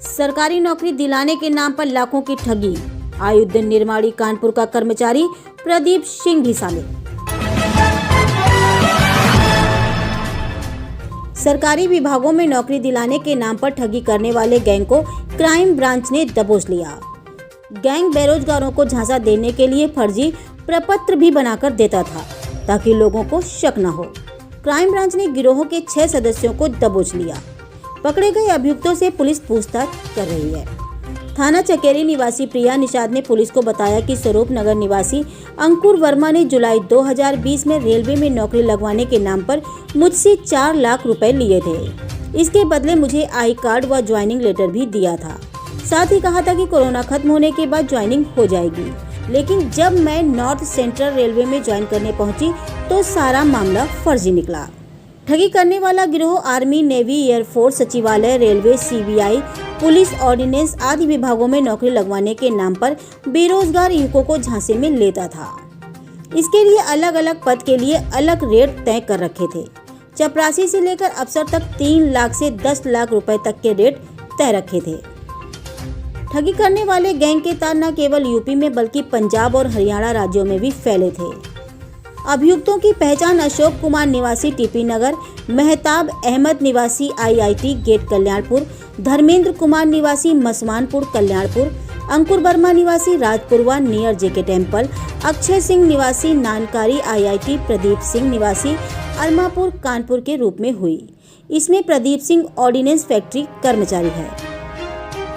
सरकारी नौकरी दिलाने के नाम पर लाखों की ठगी। आयुद्दीन निर्माणी कानपुर का कर्मचारी प्रदीप सिंह भी शामिल। सरकारी विभागों में नौकरी दिलाने के नाम पर ठगी करने वाले गैंग को क्राइम ब्रांच ने दबोच लिया। गैंग बेरोजगारों को झांसा देने के लिए फर्जी प्रपत्र भी बनाकर देता था ताकि लोगों को शक न हो। क्राइम ब्रांच ने गिरोह के 6 सदस्यों को दबोच लिया। पकड़े गए अभियुक्तों से पुलिस पूछताछ कर रही है। थाना चकेरी निवासी प्रिया निषाद ने पुलिस को बताया कि स्वरूप नगर निवासी अंकुर वर्मा ने जुलाई 2020 में रेलवे में नौकरी लगवाने के नाम पर मुझसे 4 लाख रुपए लिए थे। इसके बदले मुझे आई कार्ड व ज्वाइनिंग लेटर भी दिया था। साथ ही कहा था कि कोरोना खत्म होने के बाद ज्वाइनिंग हो जाएगी। लेकिन जब मैं नॉर्थ सेंट्रल रेलवे में ज्वाइन करने पहुंची तो सारा मामला फर्जी निकला। ठगी करने वाला गिरोह आर्मी, नेवी, एयरफोर्स, सचिवालय, रेलवे, सीबीआई, पुलिस, ऑर्डिनेंस आदि विभागों में नौकरी लगवाने के नाम पर बेरोजगार युवकों को झांसे में लेता था। इसके लिए अलग अलग पद के लिए अलग रेट तय कर रखे थे। चपरासी से लेकर अफसर तक 3 लाख से 10 लाख रुपए तक के रेट तय रखे थे। ठगी करने वाले गैंग के तार न केवल यूपी में बल्कि पंजाब और हरियाणा राज्यों में भी फैले थे। अभियुक्तों की पहचान अशोक कुमार निवासी टीपी नगर, मेहताब अहमद निवासी आईआईटी गेट कल्याणपुर, धर्मेंद्र कुमार निवासी मसमानपुर कल्याणपुर, अंकुर वर्मा निवासी Rajpurwa near JK temple, Akshay Singh निवासी नानकारी आईआईटी, प्रदीप सिंह निवासी अरमापुर कानपुर के रूप में हुई। इसमें प्रदीप सिंह ऑर्डिनेंस फैक्ट्री कर्मचारी है।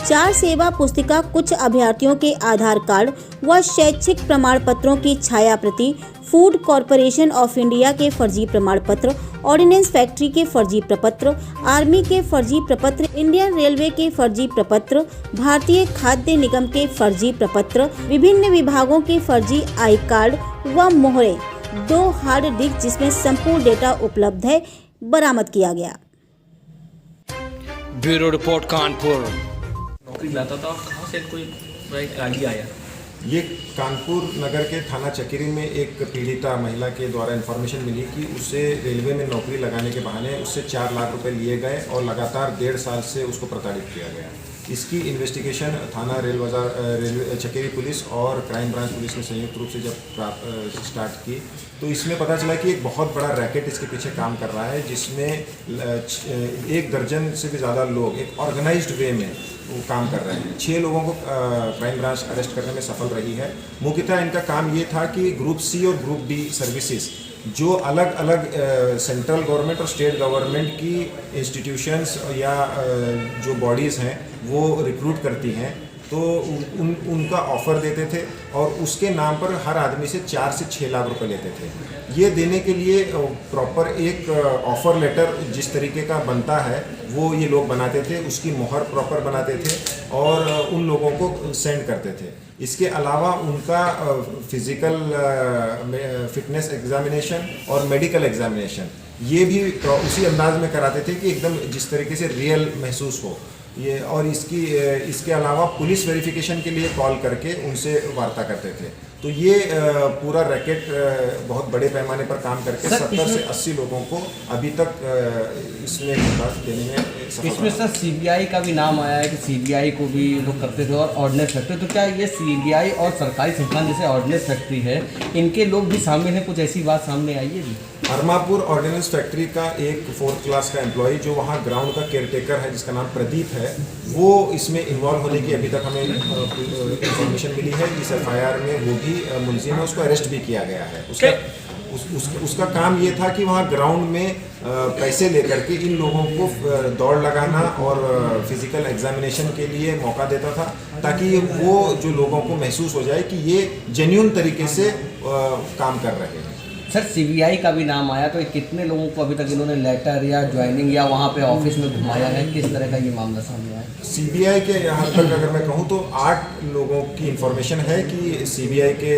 4 सेवा पुस्तिका, कुछ अभ्यर्थियों के आधार कार्ड व शैक्षिक प्रमाण पत्रों की छाया प्रति, फूड कॉरपोरेशन ऑफ इंडिया के फर्जी प्रमाण पत्र, ऑर्डिनेंस फैक्ट्री के फर्जी प्रपत्र, आर्मी के फर्जी प्रपत्र, इंडियन रेलवे के फर्जी प्रपत्र, भारतीय खाद्य निगम के फर्जी प्रपत्र, विभिन्न विभागों के फर्जी आई कार्ड व मोहरे, 2 हार्ड डिस्क जिसमें संपूर्ण डेटा उपलब्ध है, बरामद किया गया। Bureau report Kanpur. नौकरी लाता था, कहाँ से कोई आइडिया आया? ये कानपुर नगर के थाना चकेरी में एक पीड़िता महिला के द्वारा इन्फॉर्मेशन मिली कि उसे रेलवे में नौकरी लगाने के बहाने उससे 4 लाख रुपए लिए गए और लगातार 1.5 साल से उसको प्रताड़ित किया गया। इसकी इन्वेस्टिगेशन थाना रेलवे चकेरी पुलिस और क्राइम ब्रांच पुलिस ने संयुक्त रूप से जब स्टार्ट की तो इसमें पता चला कि एक बहुत बड़ा रैकेट इसके पीछे काम कर रहा है, जिसमें 1 दर्जन से भी ज़्यादा लोग एक ऑर्गेनाइज्ड वे में वो काम कर रहे हैं। 6 लोगों को क्राइम ब्रांच अरेस्ट करने में सफल रही है। मुख्यतः इनका काम ये था कि ग्रुप सी और ग्रुप डी सर्विसेज जो अलग अलग सेंट्रल गवर्नमेंट और स्टेट गवर्नमेंट की इंस्टीट्यूशंस या जो बॉडीज़ हैं वो रिक्रूट करती हैं, तो उनका ऑफ़र देते थे और उसके नाम पर हर आदमी से 4 से 6 लाख रुपए लेते थे। ये देने के लिए प्रॉपर एक ऑफ़र लेटर जिस तरीके का बनता है वो ये लोग बनाते थे, उसकी मोहर प्रॉपर बनाते थे और उन लोगों को सेंड करते थे। इसके अलावा उनका फिज़िकल फिटनेस एग्जामिनेशन और मेडिकल एग्जामिनेशन ये भी उसी अंदाज में कराते थे कि एकदम जिस तरीके से रियल महसूस हो ये। और इसके अलावा पुलिस वेरिफिकेशन के लिए कॉल करके उनसे वार्ता करते थे। तो ये पूरा रैकेट बहुत बड़े पैमाने पर काम करके 70 से 80 लोगों को अभी तक इसमें देने में सफल। इसमें सर सीबीआई का भी नाम आया है कि सीबीआई को भी लोग करते थे और ऑर्डिनेंस फैक्ट्री, तो क्या ये सीबीआई और सरकारी संस्थान जैसे ऑर्डिनेंस फैक्ट्री है इनके लोग भी शामिल हैं? कुछ ऐसी बात सामने आई है भी? अरमापुर ऑर्डिनेंस फैक्ट्री का एक 4th क्लास का एम्प्लॉय जो वहाँ ग्राउंड का केयरटेकर है जिसका नाम प्रदीप है, वो इसमें इन्वॉल्व होने की अभी तक हमें इंफॉर्मेशन मिली है। इस FIR में वो भी मुलजिम है, उसको अरेस्ट भी किया गया है। उसका काम ये था कि वहाँ ग्राउंड में पैसे लेकर के इन लोगों को दौड़ लगाना और फिजिकल एग्जामिनेशन के लिए मौका देता था ताकि वो जो लोगों को महसूस हो जाए कि ये जेन्युइन तरीके से काम कर रहे हैं। सर सीबीआई का भी नाम आया, तो कितने लोगों को अभी तक इन्होंने लेटर या ज्वाइनिंग या वहाँ पे ऑफिस में घुमाया है? किस तरह का ये मामला सामने आया? सीबीआई के यहाँ तक अगर मैं कहूँ तो 8 लोगों की इन्फॉर्मेशन है कि सीबीआई के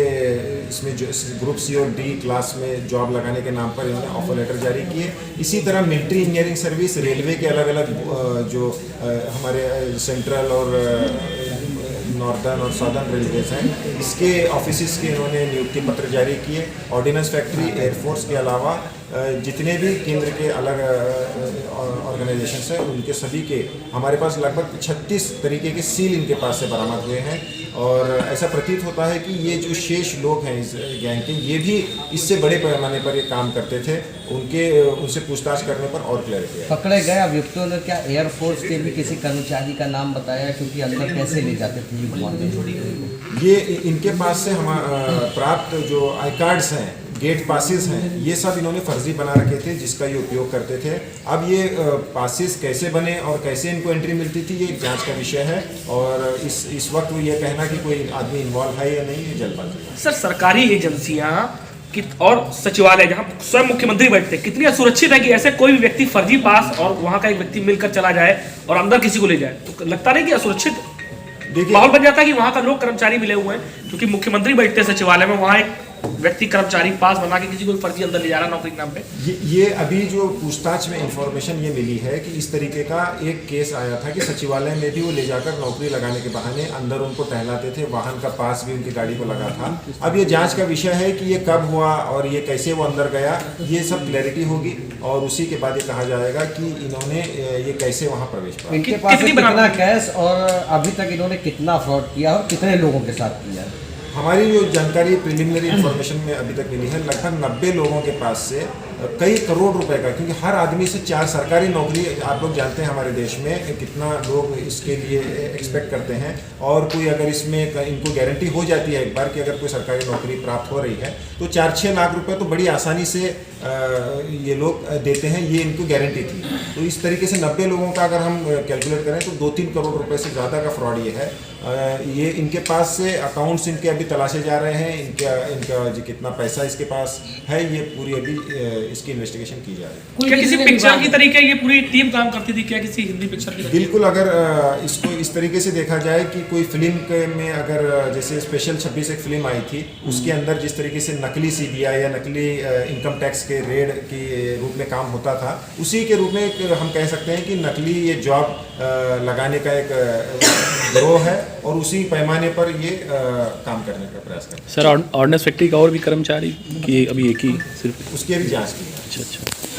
इसमें जो ग्रुप सी और डी क्लास में जॉब लगाने के नाम पर इन्होंने ऑफर लेटर जारी किए। इसी तरह मिलिट्री इंजीनियरिंग सर्विस, रेलवे के अलग अलग जो हमारे सेंट्रल और नॉर्दर्न और साउदर्न रेलवेज हैं, इसके ऑफिस के इन्होंने नियुक्ति पत्र जारी किए। ऑर्डिनेंस फैक्ट्री, एयरफोर्स के अलावा जितने भी केंद्र के अलग ऑर्गेनाइजेशंस हैं उनके सभी के हमारे पास लगभग 36 तरीके के सील इनके पास से बरामद हुए हैं। और ऐसा प्रतीत होता है कि ये जो शेष लोग हैं इस गैंग के, ये भी इससे बड़े पैमाने पर ये काम करते थे। उनसे पूछताछ करने पर और क्लैरिटी है। पकड़े गए अभियुक्तों ने क्या एयरफोर्स के भी किसी कर्मचारी का नाम बताया, क्योंकि अंदर कैसे ले जाते थे ये घुमाते? ये इनके पास से हम प्राप्त जो आई कार्ड्स हैं, गेट पासिस हैं, ये सब इन्होंने फर्जी बना रखे थे जिसका ये उपयोग करते थे। अब ये पासिस कैसे बने और कैसे इनको एंट्री मिलती थी ये जांच का विषय है। और इस वक्त ये कहना कि कोई आदमी इन्वॉल्व है या नहीं, ये जल्दबाजी है। सर, सरकारी एजेंसियां और सचिवालय जहां स्वयं मुख्यमंत्री बैठते, कितनी असुरक्षित है कि ऐसे कोई भी व्यक्ति फर्जी पास और वहां का एक व्यक्ति मिलकर चला जाए और अंदर किसी को ले जाए, तो लगता नहीं कि असुरक्षित माहौल बन जाता है कि वहां का लोग कर्मचारी मिले हुए हैं, क्योंकि मुख्यमंत्री बैठते हैं सचिवालय में, वहां एक व्यक्ति कर्मचारी पास बना के किसी को फर्जी अंदर ले जा रहा है नौकरी के नाम पे। ये अभी जो पूछताछ में इंफॉर्मेशन ये मिली है कि इस तरीके का एक केस आया था कि सचिवालय में भी वो ले जाकर नौकरी लगाने के बहाने अंदर उनको टहलाते थे, वाहन का पास भी उनकी गाड़ी को लगा था। अब ये जांच का विषय है कि ये कब हुआ और ये कैसे वो अंदर गया, ये सब क्लैरिटी होगी और उसी के बाद ये कहा जाएगा कि इन्होंने ये कैसे वहाँ प्रवेश पाया। इनके पास कितना कैश और अभी तक इन्होंने कितना फ्रॉड किया और कितने लोगों के साथ किया? हमारी जो जानकारी प्रिलिमिनरी इन्फॉर्मेशन में अभी तक मिली है, लगभग 90 लोगों के पास से कई करोड़ रुपए का, क्योंकि हर आदमी से 4 सरकारी नौकरी, आप लोग जानते हैं हमारे देश में कितना लोग इसके लिए एक्सपेक्ट करते हैं। और कोई अगर इसमें इनको गारंटी हो जाती है एक बार कि अगर कोई सरकारी नौकरी प्राप्त हो रही है तो 4-6 लाख रुपए तो बड़ी आसानी से ये लोग देते हैं, ये इनको गारंटी थी। तो इस तरीके से 90 लोगों का अगर हम कैलकुलेट करें तो 2-3 करोड़ रुपए से ज़्यादा का फ्रॉड ये है। ये इनके पास से अकाउंट्स इनके अभी तलाशे जा रहे हैं, इनका जो कितना पैसा इसके पास है ये पूरी अभी इसकी इन्वेस्टिगेशन की जा रही है। क्या किसी पिक्चर की तरीके ये पूरी टीम काम करती थी क्या, किसी हिंदी पिक्चर की? बिल्कुल, अगर इसको इस तरीके से देखा जाए कि कोई फिल्म में अगर जैसे स्पेशल 26 एक फिल्म आई थी, उसके अंदर जिस तरीके से नकली CBI या नकली इनकम टैक्स के रेड के रूप में काम होता था, उसी के रूप में हम कह सकते हैं कि नकली ये जॉब लगाने का एक गिरोह है और उसी पैमाने पर ये काम करने का प्रयास करते हैं। सर, ऑर्डिनेंस फैक्ट्री का और भी कर्मचारी कि अभी एक ही सिर्फ? उसकी अभी जांच की है। अच्छा।